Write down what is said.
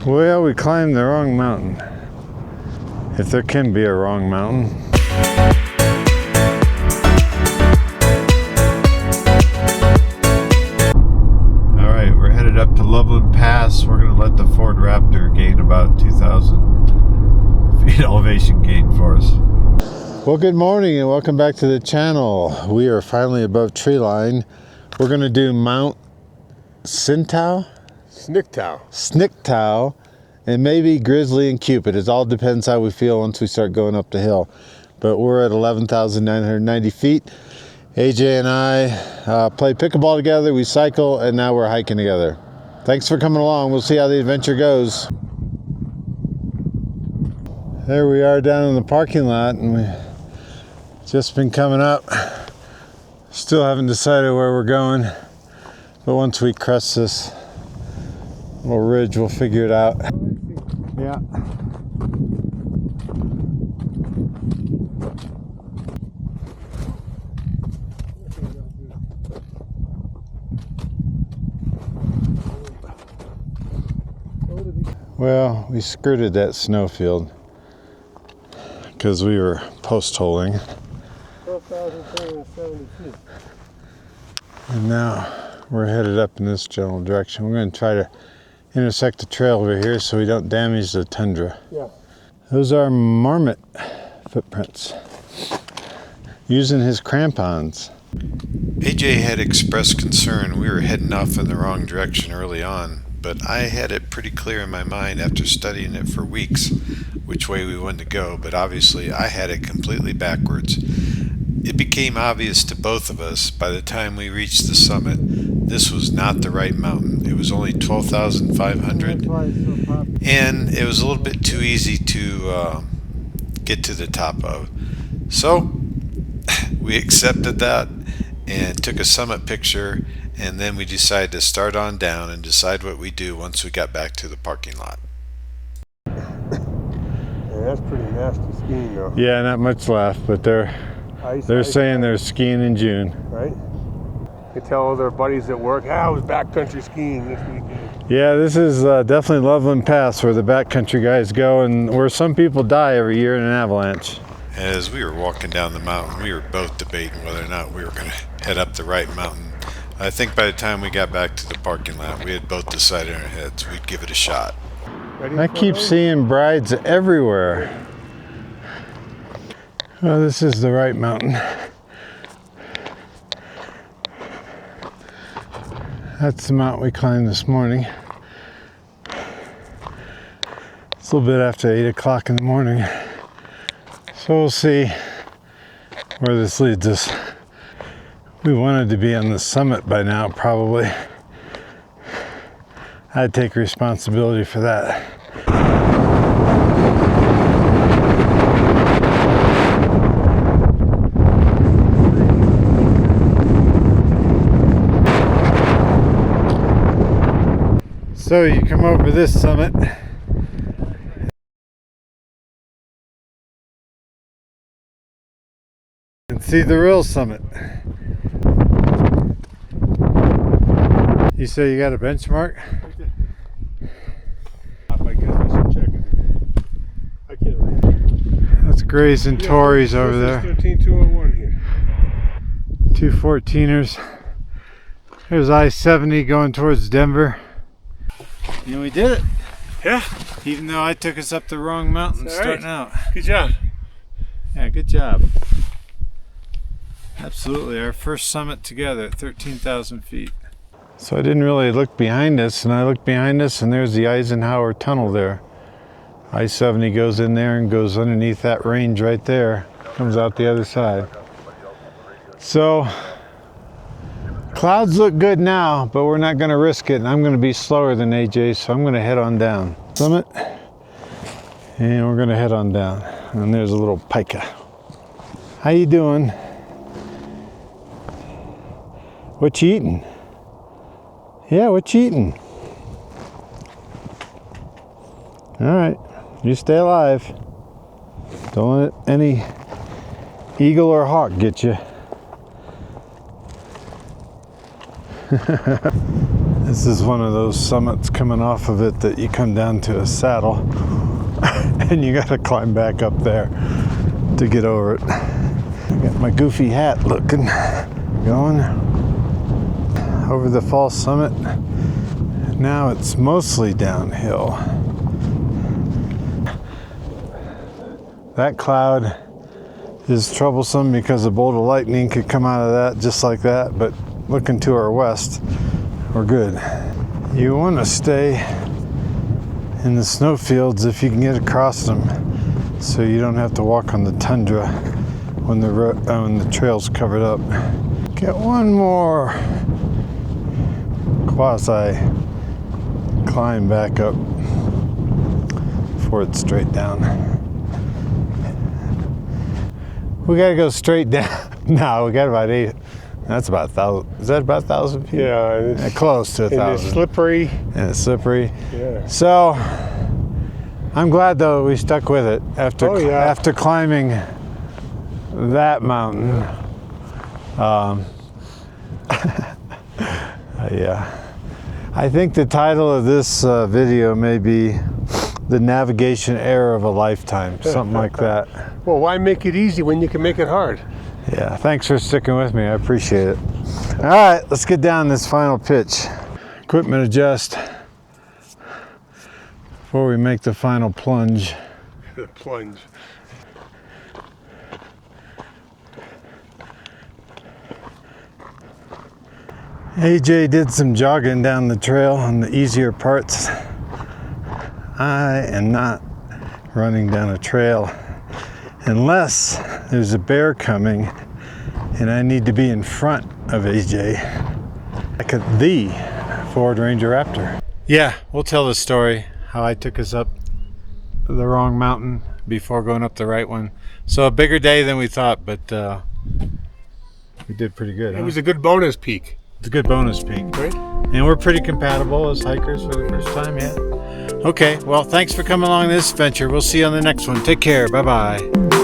Well, we climbed the wrong mountain. If there can be a wrong mountain. All right, we're headed up to Loveland Pass. We're gonna let the Ford Raptor gain about 2,000 feet elevation gain for us. Well, good morning and welcome back to the channel. We are finally above tree line. We're gonna do Mount Sniktau, and maybe Grizzly and Cupid. It all depends how we feel once we start going up the hill. But we're at 11,990 feet. AJ and I play pickleball together, we cycle, and now we're hiking together. Thanks for coming along. We'll see how the adventure goes. There we are down in the parking lot, and we've just been coming up. Still haven't decided where we're going, but once we crest this little ridge, we'll figure it out. Yeah. Well, we skirted that snowfield because we were post-holing. 12,370 feet. And now we're headed up in this general direction. We're going to try to intersect the trail over here so we don't damage the tundra. Yeah. Those are marmot footprints. Using his crampons. AJ had expressed concern we were heading off in the wrong direction early on, but I had it pretty clear in my mind after studying it for weeks which way we wanted to go, but obviously I had it completely backwards. It became obvious to both of us by the time we reached the summit this was not the right mountain. It was only 12,500 and it was a little bit too easy to get to the top of. So we accepted that and took a summit picture, and then we decided to start on down and decide what we do once we got back to the parking lot. Yeah, that's pretty nasty skiing though. Yeah, not much left, but they're saying they're skiing in June. Right? You tell all their buddies at work, I was backcountry skiing this weekend. Yeah, this is definitely Loveland Pass where the backcountry guys go and where some people die every year in an avalanche. As we were walking down the mountain, we were both debating whether or not we were going to head up the right mountain. I think by the time we got back to the parking lot, we had both decided in our heads we'd give it a shot. I keep seeing brides everywhere. Well, this is the right mountain. That's the mountain we climbed this morning. It's a little bit after 8 o'clock in the morning. So we'll see where this leads us. We wanted to be on the summit by now, probably. I'd take responsibility for that. So you come over this summit and see the real summit. You say you got a benchmark? I guess I should check it again. I can't read it. That's Grays and Tories over there. 13,201 here. 214ers. There's I-70 going towards Denver. And we did it. Yeah. Even though I took us up the wrong mountain starting out. Good job. Yeah, good job. Absolutely, our first summit together at 13,000 feet. So I didn't really look behind us, and I looked behind us, and there's the Eisenhower Tunnel there. I-70 goes in there and goes underneath that range right there. Comes out the other side. So, clouds look good now, but we're not going to risk it, and I'm going to be slower than AJ, so I'm going to head on down. Summit, and we're going to head on down. And there's a little pica. How you doing? What you eating? Yeah, what you eating? All right, you stay alive. Don't let any eagle or hawk get you. This is one of those summits coming off of it that you come down to a saddle and you gotta climb back up there to get over it. I got my goofy hat looking, going over the false summit. Now it's mostly downhill. That cloud is troublesome because a bolt of lightning could come out of that just like that, but looking to our west, we're good. You want to stay in the snowfields if you can get across them, so you don't have to walk on the tundra when the trail's covered up. Get one more quasi climb back up before it's straight down. We gotta go straight down. No, we got about 8. That's about 1,000. Is that about 1,000 feet? Yeah, close to 1,000. And it's slippery. And it's slippery. Yeah. So I'm glad though we stuck with it after climbing that mountain. Yeah. I think the title of this video may be "The Navigation Error of a Lifetime," something like that. Well, why make it easy when you can make it hard? Yeah, thanks for sticking with me. I appreciate it. All right, let's get down this final pitch. Equipment adjust before we make the final plunge. The plunge. AJ did some jogging down the trail on the easier parts. I am not running down a trail unless there's a bear coming and I need to be in front of AJ, like the Ford Ranger Raptor. Yeah, we'll tell the story how I took us up the wrong mountain before going up the right one. So a bigger day than we thought, but we did pretty good. It was a good bonus peak. It's a good bonus peak. Right? And we're pretty compatible as hikers for the first time, yeah. Okay, well, thanks for coming along this adventure. We'll see you on the next one. Take care. Bye-bye.